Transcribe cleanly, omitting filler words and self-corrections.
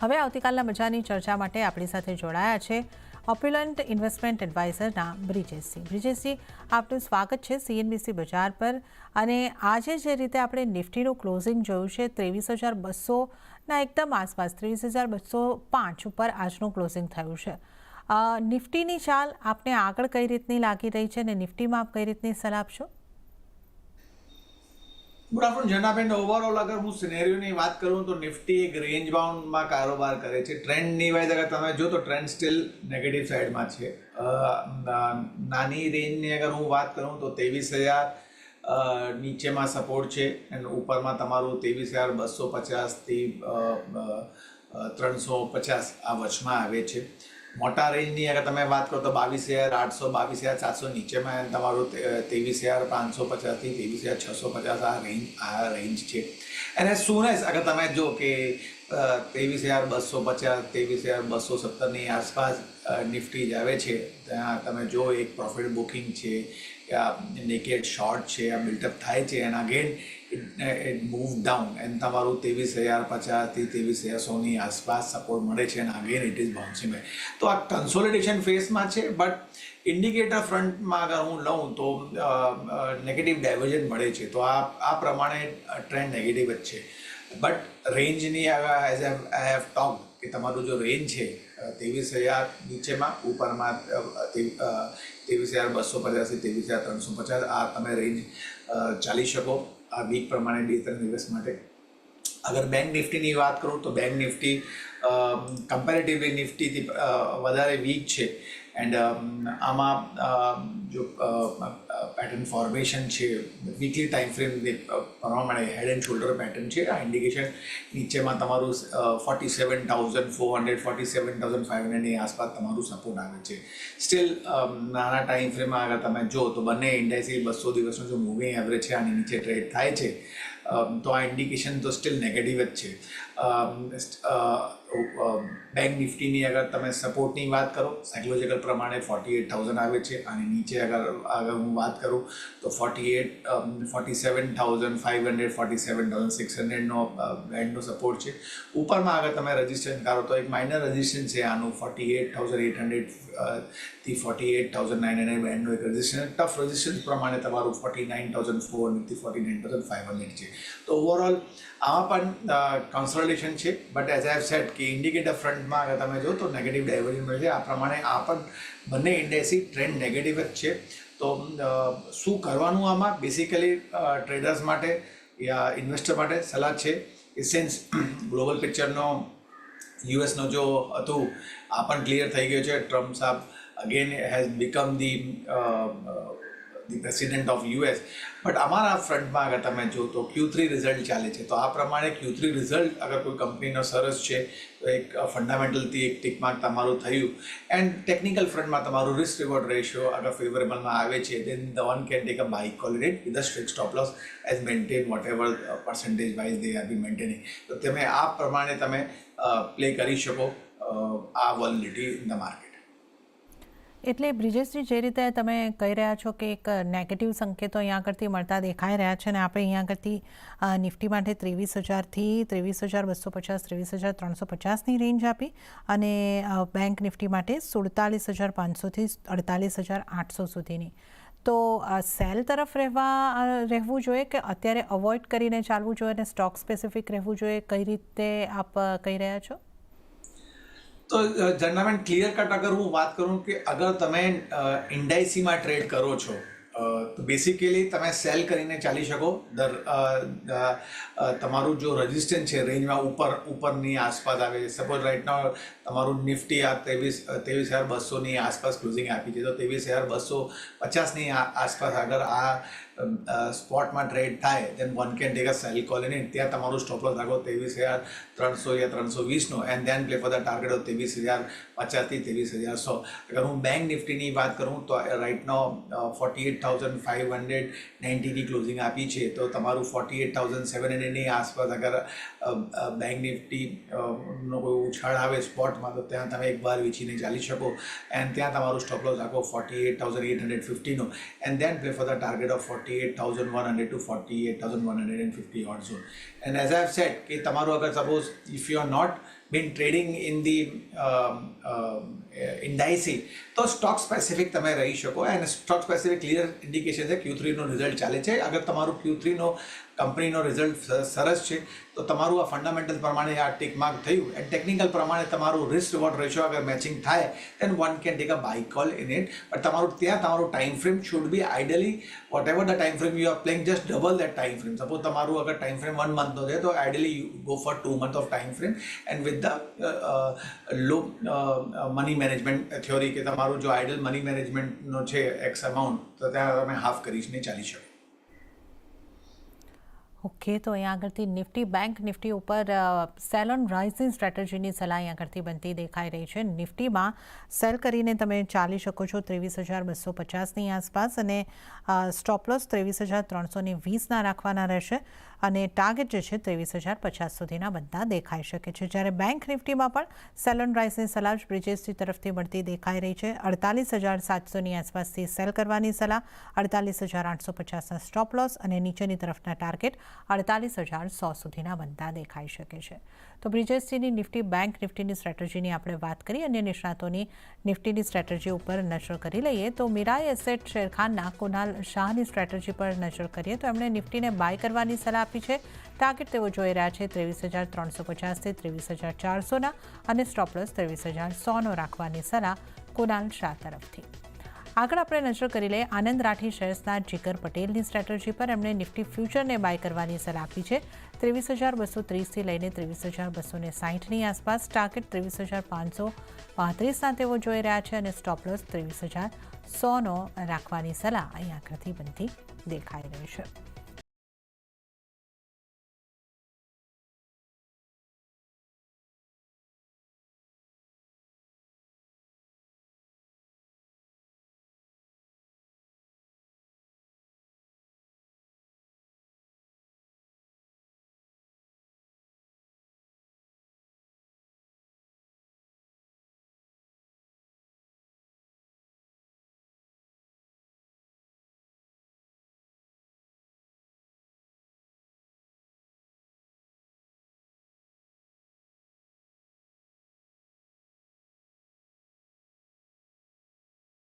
હવે આવતીકાલના બજારની ચર્ચા માટે આપણી સાથે જોડાયા છે ઓપ્યુલન્ટ ઇન્વેસ્ટમેન્ટ એડવાઇઝરના બ્રિજેશજી. બ્રિજેશજી, આપનું સ્વાગત છે CNBC બજાર પર. અને આજે જે રીતે આપણે નિફ્ટીનું ક્લોઝિંગ જોયું છે 23,200ના એકદમ આસપાસ 23,205 ઉપર આજનું ક્લોઝિંગ થયું છે. નિફ્ટીની ચાલ આપને આગળ કઈ રીતની લાગી રહી છે અને નિફ્ટીમાં આપ કઈ રીતની સલાહ આપશો? Good afternoon જનાબેન. ઓવરઓલ અગર હું સિનેરિયોની વાત કરું તો નિફ્ટી એક રેન્જ બાઉન્ડમાં કારોબાર કરે છે. ટ્રેન્ડની વાઇઝ અગર તમે જો તો ટ્રેન્ડ સ્ટીલ નેગેટિવ સાઈડમાં છે. નાની રેન્જની અગર હું વાત કરું તો 23,000 નીચેમાં સપોર્ટ છે અને ઉપરમાં તમારું 23,250થી 350 આ વચમાં આવે છે. મોટા રેન્જની અગર તમે વાત કરો તો 22,800 22,700 નીચેમાં તમારું 23,550થી 23,650 આ રેન્જ છે. અને સુનેસ અગર તમે જો કે 23,250 23,270ની આસપાસ નિફ્ટી જ આવે છે, ત્યાં તમે જો એક પ્રોફિટ બુકિંગ છે, નેકેડ શોર્ટ છે, આ બિલ્ટઅપ થાય છે અને again it move down and તમારું 23,050થી 23,100ની આસપાસ સપોર્ટ મળે છે અને again it is bouncing back. તો આ કન્સોલિડેશન ફેઝમાં છે. બટ ઇન્ડિકેટર ફ્રન્ટમાં અગર હું લઉં તો નેગેટિવ ડાયવર્જન મળે છે. તો આ પ્રમાણે ટ્રેન્ડ નેગેટિવ જ છે. બટ રેન્જની એઝ આઈ હેવ ટોક કે તમારું જો રેન્જ છે 23,000 નીચેમાં, ઉપરમાં 23,250થી 23,350 આ તમે રેન્જ ચાલી શકો આ વીક પ્રમાણે 2-3 દિવસ માટે. અગર બેંક નિફ્ટીની વાત કરું તો બેંક નિફ્ટી કમ્પેરેટિવલી નિફ્ટીથી વધારે વીક છે. એન્ડ આમાં જો પેટર્ન ફોર્મેશન છે વીકલી ટાઈમ ફ્રેમ પ્રમાણે હેડ એન્ડ શોલ્ડર પેટર્ન છે. આ ઇન્ડિકેશન નીચેમાં તમારું 47,400 47,500ની આસપાસ તમારું સપોર્ટ આવે છે. સ્ટીલ નાના ટાઈમ ફ્રેમમાં આગળ તમે જો તો બંને ઇન્ડેક્સી 200 દિવસનો જો મૂવિંગ એવરેજ છે આની નીચે ટ્રેડ થાય છે તો આ ઇન્ડિકેશન તો સ્ટીલ નેગેટિવ જ છે. બેંક નિફ્ટીની અગર તમે સપોર્ટની વાત કરો સાયકોલોજીકલ પ્રમાણે 48,000 આવે છે અને નીચે અગર હું વાત કરું તો 47,500 47,600નો બેન્ડનો સપોર્ટ છે. ઉપરમાં આગળ તમે રજિસ્ટ્રેશન કરો તો એક માઇનર રજિસ્ટ્રેશન છે આનું 48,800થી 48,900 બેન્ડનું એક રજિસ્ટ્રેશન. ટફ રજિસ્ટ્રેશન પ્રમાણે તમારું 49,400થી 49,500 છે. તો ઓવરઓલ આમાં પણ કન્સોલિડેશન છે. But as I have sad કે ઇન્ડિકેટર ફ્રન્ટમાં અગર તમે જો તો નેગેટિવ ડાયવર્જન મળે છે. આ પ્રમાણે આ પણ બંને ઇન્ડેક્સી ટ્રેન્ડ નેગેટિવ જ છે. તો શું કરવાનું આમાં બેસિકલી ટ્રેડર્સ માટે યા ઇન્વેસ્ટર માટે સલાહ છે કે સેન્સ ગ્લોબલ પિક્ચરનો યુએસનો જો હતું આ પણ ક્લિયર થઈ ગયો છે. ટ્રમ્પ સાહેબ again has become the president of US. But અમારા ફ્રન્ટમાં અગર તમે જો તો Q3 રિઝલ્ટ ચાલે છે. તો આ પ્રમાણે Q3 રિઝલ્ટ અગર કોઈ કંપનીનો સરસ છે તો એક ફંડામેન્ટલથી એક ટિક માર્ક તમારું થયું. એન્ડ ટેકનિકલ ફ્રન્ટમાં તમારું રિસ્ક રિવોર્ડ રેશિયો અગર ફેવરેબલમાં આવે છે then the one can take a buy call rate with a strict stop loss as maintain whatever percentage wise they are be maintaining. તો તમે આ પ્રમાણે તમે પ્લે કરી શકો આ વોલેટિલિટી ઇન ધ માર્કેટ. એટલે બ્રિજેશજી, જે રીતે તમે કહી રહ્યા છો કે એક નેગેટિવ સંકેતો અહીંયા આગળથી મળતા દેખાઈ રહ્યા છે અને આપણે અહીંયા આગળથી નિફ્ટી માટે 23,000થી 23,250 23,350ની રેન્જ આપી અને બેંક નિફ્ટી માટે 47,500થી 48,800 સુધીની. તો સેલ તરફ રહેવું જોઈએ કે અત્યારે અવોઇડ કરીને ચાલવું જોઈએ અને સ્ટોક સ્પેસિફિક રહેવું જોઈએ? કઈ રીતે આપ કહી રહ્યા છો? તો જર્નામેન્ટ ક્લિયર કટ અગર હું વાત કરું કે અગર તમે ઇન્ડાઇસીમાં ટ્રેડ કરો છો તો બેસિકલી તમે સેલ કરીને ચાલી શકો. તમારું જો રજિસ્ટન્સ છે રેન્જમાં ઉપરની આસપાસ આવે છે. સપોઝ રાઇટ નાઉ તમારું નિફ્ટી આ 23,200ની આસપાસ ક્લોઝિંગ આપી છે તો 23,250ની આસપાસ અગર આ સ્પોટમાં ટ્રેડ થાય then one can take a sell call in it. ત્યાં તમારું સ્ટોપ લોસ રાખો 23,300 યા 320નો and then play for the target of 23,050થી 23,100. અગર હું બેંક નિફ્ટીની વાત કરું તો રાઇટ નાઉ 48,590ની ક્લોઝિંગ આપી છે. તો તમારું 48,700ની આસપાસ અગર બેંક નિફ્ટીનો કોઈ ઉછાળ આવે સ્પોટમાં તો ત્યાં તમે એકવાર વેચીને ચાલી શકો એન્ડ ત્યાં તમારું સ્ટોપ લોસ રાખો 48,850નો and then play for the target of 48,100 to 48,150 odd zone. And as I have said કે તમારું અગર suppose if you are not been trading in the indices, તો સ્ટોક સ્પેસિફિક તમે રહી શકો. અને સ્ટોક સ્પેસિફિક ક્લિયર ઇન્ડિકેશન છે Q3નો result ચાલે છે. અગર તમારું Q3નો કંપનીનો રિઝલ્ટ સરસ છે તો તમારું આ ફંડામેન્ટલ પ્રમાણે આ ટિક માર્ક થયું એન્ડ ટેકનિકલ પ્રમાણે તમારું રિસ્ક રિવોર્ડ રેશિયો અગર મેચિંગ થાય then one can take a buy call in it. But તમારું time frame should be ideally whatever the time frame you are playing just double that time frame. Suppose તમારું અગર time frame 1 મંથનો છે તો ideally you go for 2 month of time frame and with the low money management theory કે તમારું જો ideal money મેનેજમેન્ટનો છે x amount તો ત્યાં તમે હાફ કરીને ચાલી શકો. ઓકે, તો અહીંયા આગળથી નિફ્ટી બેંક નિફ્ટી ઉપર સેલ ઓન રાઇઝિંગ સ્ટ્રેટેજીની સલાહ અહીંયા આગળથી બનતી દેખાઈ રહી છે. નિફ્ટીમાં સેલ કરીને તમે ચાલી શકો છો 23,250ની આસપાસ અને સ્ટોપ લોસ 23,320ના રાખવાના રહેશે અને ટાર્ગેટ જે છે 23,050 સુધીના બનતા દેખાઈ શકે છે. જ્યારે બેંક નિફ્ટીમાં પણ સેલ ઓન રાઇઝની સલાહ બ્રિજેસજી તરફથી મળતી દેખાઈ રહી છે. 48,700ની આસપાસથી સેલ કરવાની સલાહ, 48,850ના સ્ટોપ લોસ અને નીચેની તરફના ટાર્ગેટ 48,100 સુધીના બનતા દેખાઈ શકે છે. તો બ્રિજેસજીની નિફ્ટી બેંક નિફ્ટીની સ્ટ્રેટેજીની આપણે વાત કરી. અન્ય નિષ્ણાતોની નિફ્ટીની સ્ટ્રેટેજી ઉપર નજર કરી લઈએ તો મીરાઈ એસેટ શેરખાનના કુનાલ શાહની સ્ટ્રેટેજી પર નજર કરીએ તો એમણે નિફ્ટીને બાય કરવાની સલાહ આપી છે. ટાર્ગેટ તેઓ જોઈ રહ્યા છે 23,350થી 23,400ના અને સ્ટોપ લોસ 23,100નો રાખવાની સલાહ કુનાલ શાહ તરફથી. આગળ આપણે નજર કરી લઈએ આનંદ રાઠી શેર્સના જીગર પટેલની સ્ટ્રેટેજી પર. એમણે નિફ્ટી ફ્યુચરને બાય કરવાની સલાહ આપી છે 23,230થી લઈને 23,260ની આસપાસ. ટાર્ગેટ 23,535ના તેઓ જોઈ રહ્યા છે અને સ્ટોપ લોસ 23,100નો રાખવાની સલાહ અહીં આગળથી બનતી દેખાઈ રહી છે.